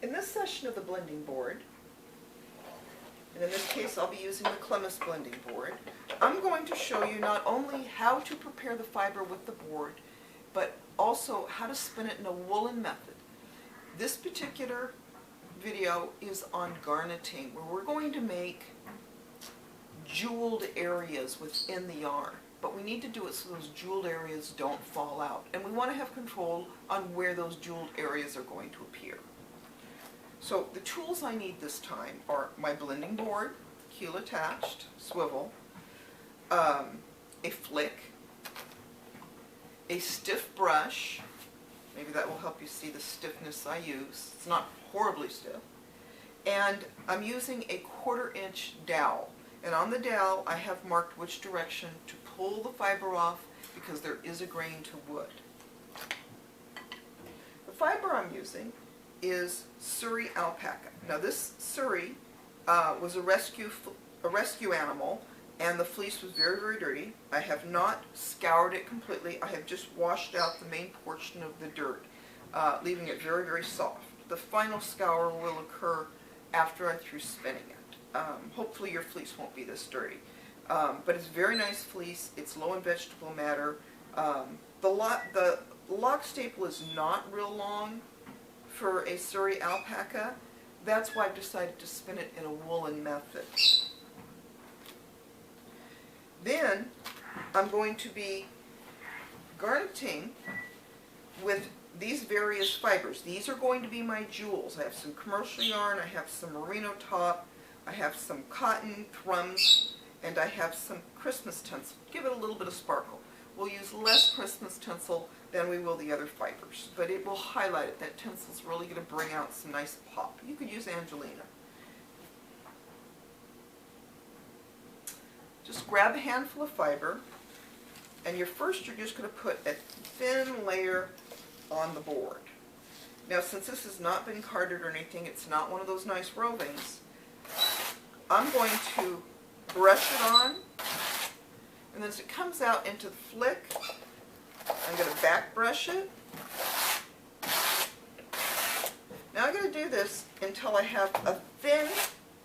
In this session of the blending board, and in this case I'll be using the Clemes blending board, I'm going to show you not only how to prepare the fiber with the board, but also how to spin it in a woolen method. This particular video is on garneting, where we're going to make jeweled areas within the yarn. But we need to do it so those jeweled areas don't fall out. And we want to have control on where those jeweled areas are going to appear. So the tools I need this time are my blending board, keel attached, swivel, a flick, a stiff brush, maybe that will help you see the stiffness I use, it's not horribly stiff, and I'm using a 1/4 inch dowel. And on the dowel I have marked which direction to pull the fiber off because there is a grain to wood. The fiber I'm using is Surrey alpaca. Now this Surrey was a rescue animal, and the fleece was very, very dirty. I have not scoured it completely. I have just washed out the main portion of the dirt, leaving it very, very soft. The final scour will occur after I'm through spinning it. Hopefully your fleece won't be this dirty. But it's very nice fleece. It's low in vegetable matter. The lock staple is not real long for a Surrey alpaca. That's why I've decided to spin it in a woolen method. Then I'm going to be garneting with these various fibers. These are going to be my jewels. I have some commercial yarn, I have some merino top, I have some cotton thrums, and I have some Christmas tinsel. Give it a little bit of sparkle. We'll use less Christmas tinsel than we will the other fibers, but it will highlight it. That tinsel is really going to bring out some nice pop. You could use Angelina. Just grab a handful of fiber, and you're just going to put a thin layer on the board. Now, since this has not been carded or anything, it's not one of those nice rovings, I'm going to brush it on, and then as it comes out into the flick, I'm going to back brush it. Now I'm going to do this until I have a thin,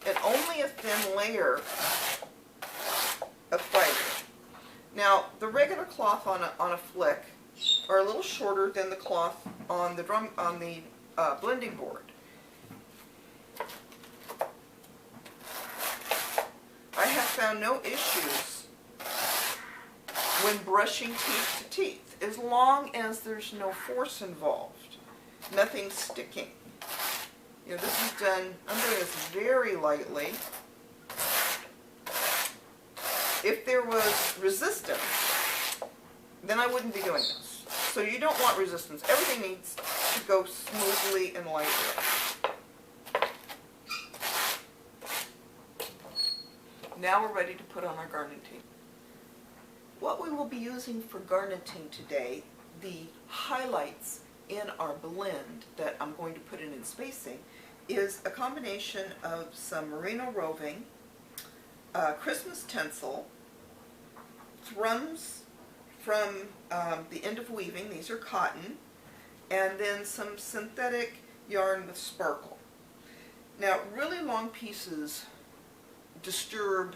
and only a thin layer of fiber. Now, the regular cloth on a flick are a little shorter than the cloth on the blending board. I have found no issues when brushing teeth to teeth, as long as there's no force involved, nothing sticking. You know, this is done, I'm doing this very lightly. If there was resistance, then I wouldn't be doing this. So you don't want resistance. Everything needs to go smoothly and lightly. Now we're ready to put on our garneting. What we will be using for garneting today, the highlights in our blend that I'm going to put in spacing, is a combination of some merino roving, Christmas tinsel, thrums from the end of weaving, these are cotton, and then some synthetic yarn with sparkle. Now, really long pieces disturb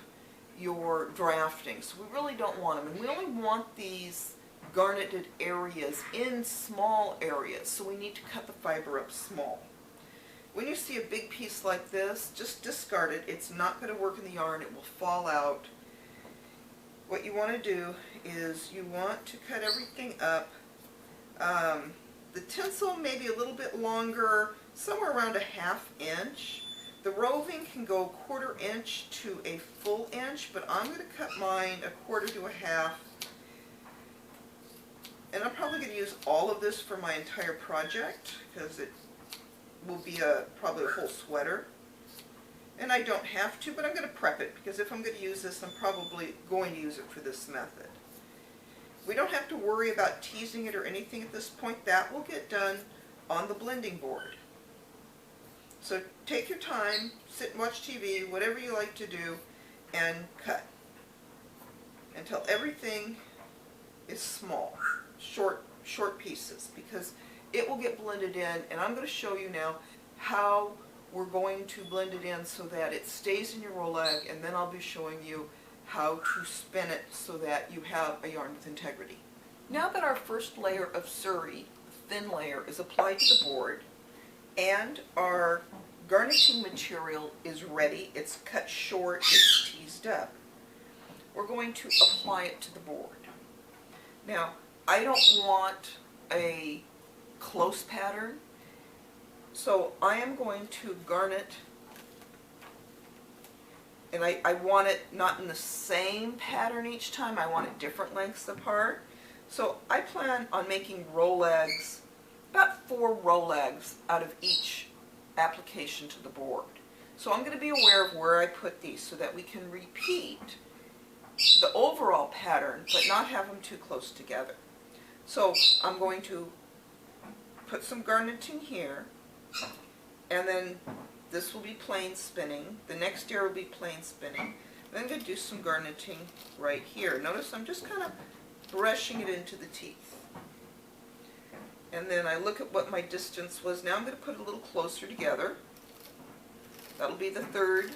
your drafting, so we really don't want them, and we only want these garneted areas in small areas, so we need to cut the fiber up small. When you see a big piece like this, just discard it. It's not going to work in the yarn. It will fall out. What you want to do is you want to cut everything up. The tinsel maybe a little bit longer, somewhere around a 1/2 inch. The roving can go 1/4 inch to a full inch, but I'm going to cut mine 1/4 to a 1/2. And I'm probably going to use all of this for my entire project because it will be probably a whole sweater. And I don't have to, but I'm going to prep it because if I'm going to use this, I'm probably going to use it for this method. We don't have to worry about teasing it or anything at this point. That will get done on the blending board. So take your time, sit and watch TV, whatever you like to do, and cut until everything is small, short pieces, because it will get blended in, and I'm going to show you now how we're going to blend it in so that it stays in your roll egg, and then I'll be showing you how to spin it so that you have a yarn with integrity. Now that our first layer of suri, thin layer, is applied to the board, and our garneting material is ready, it's cut short, it's teased up, we're going to apply it to the board. Now, I don't want a close pattern, so I am going to garnet, and I want it not in the same pattern each time, I want it different lengths apart. So I plan on making roll eggs, about 4 roll eggs out of each application to the board. So I'm going to be aware of where I put these so that we can repeat the overall pattern but not have them too close together. So I'm going to put some garneting here, and then this will be plain spinning. The next ear will be plain spinning. Then I'm going to do some garneting right here. Notice I'm just kind of brushing it into the teeth. And then I look at what my distance was. Now I'm going to put it a little closer together. That'll be the third.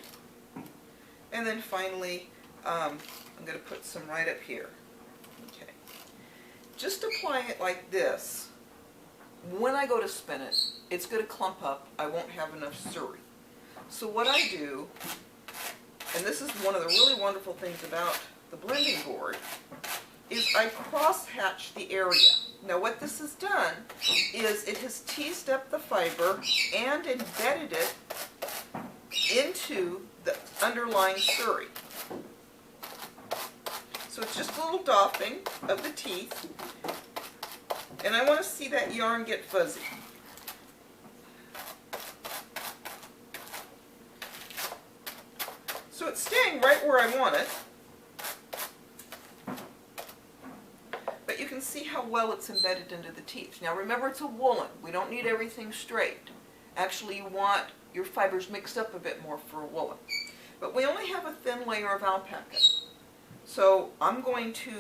And then finally, I'm going to put some right up here. Okay. Just applying it like this, when I go to spin it, it's going to clump up. I won't have enough suri. So what I do, and this is one of the really wonderful things about the blending board, is I cross-hatch the area. Now what this has done is it has teased up the fiber and embedded it into the underlying suri. So it's just a little doffing of the teeth, and I want to see that yarn get fuzzy. So it's staying right where I want it, but you can see how well it's embedded into the teeth. Now remember, it's a woolen. We don't need everything straight. Actually, you want your fibers mixed up a bit more for a woolen. But we only have a thin layer of alpaca. So I'm going to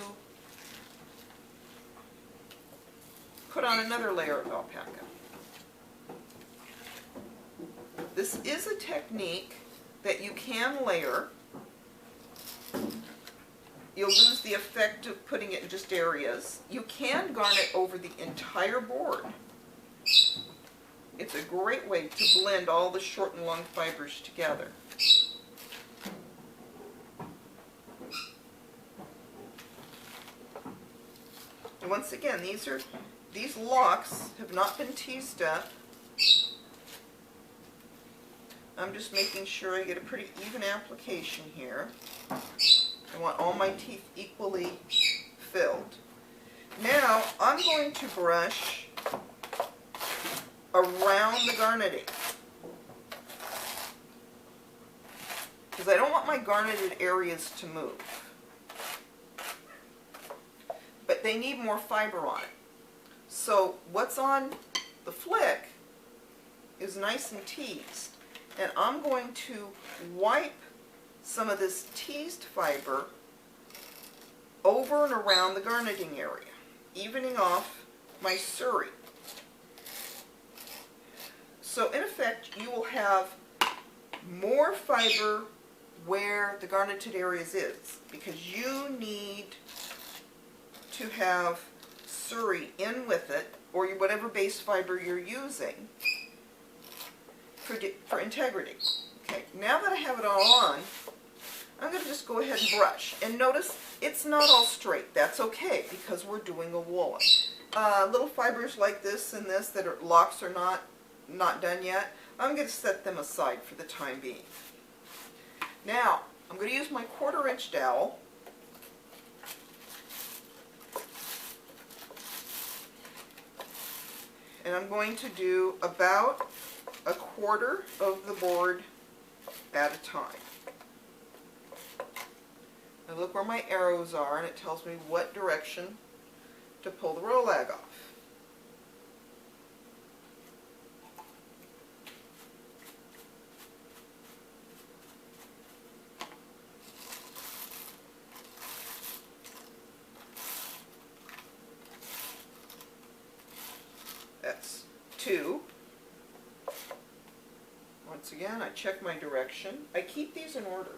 put on another layer of alpaca. This is a technique that you can layer. You'll lose the effect of putting it in just areas. You can garnet over the entire board. It's a great way to blend all the short and long fibers together. And once again, these locks have not been teased up. I'm just making sure I get a pretty even application here. I want all my teeth equally filled. Now I'm going to brush around the garneting, because I don't want my garneted areas to move, but they need more fiber on it. So what's on the flick is nice and teased, and I'm going to wipe some of this teased fiber over and around the garneting area, evening off my suri. So in effect, you will have more fiber where the garneted areas is, because you need to have suri in with it, or whatever base fiber you're using, for integrity. Okay, now that I have it all on, I'm going to just go ahead and brush. And notice it's not all straight. That's okay, because we're doing a woolen. Little fibers like this and this that are locks are not done yet, I'm going to set them aside for the time being. Now, I'm going to use my 1/4 inch dowel. And I'm going to do about 1/4 of the board at a time. Now look where my arrows are, and it tells me what direction to pull the roll lag off. That's 2. Once again, I check my direction. I keep these in order.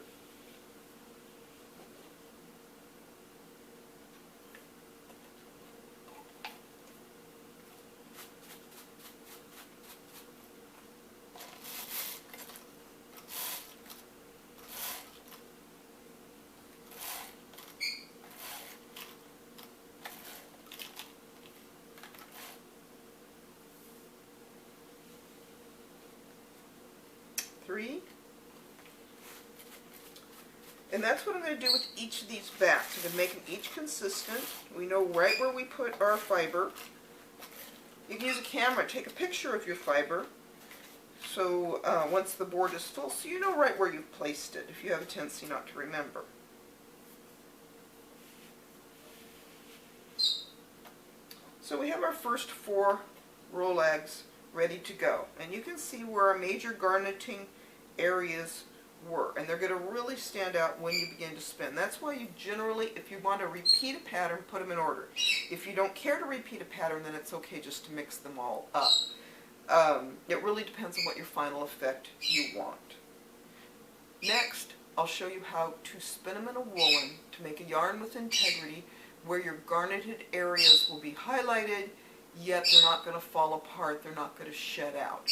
Three. And that's what I'm going to do with each of these bats. I'm going to make them each consistent. We know right where we put our fiber. You can use a camera, take a picture of your fiber, so once the board is full, so you know right where you've placed it, if you have a tendency not to remember. So we have our first 4 rolags ready to go. And you can see where our major garneting areas were. And they're going to really stand out when you begin to spin. That's why you generally, if you want to repeat a pattern, put them in order. If you don't care to repeat a pattern, then it's okay just to mix them all up. It really depends on what your final effect you want. Next, I'll show you how to spin them in a woolen to make a yarn with integrity where your garneted areas will be highlighted, yet they're not going to fall apart, they're not going to shed out.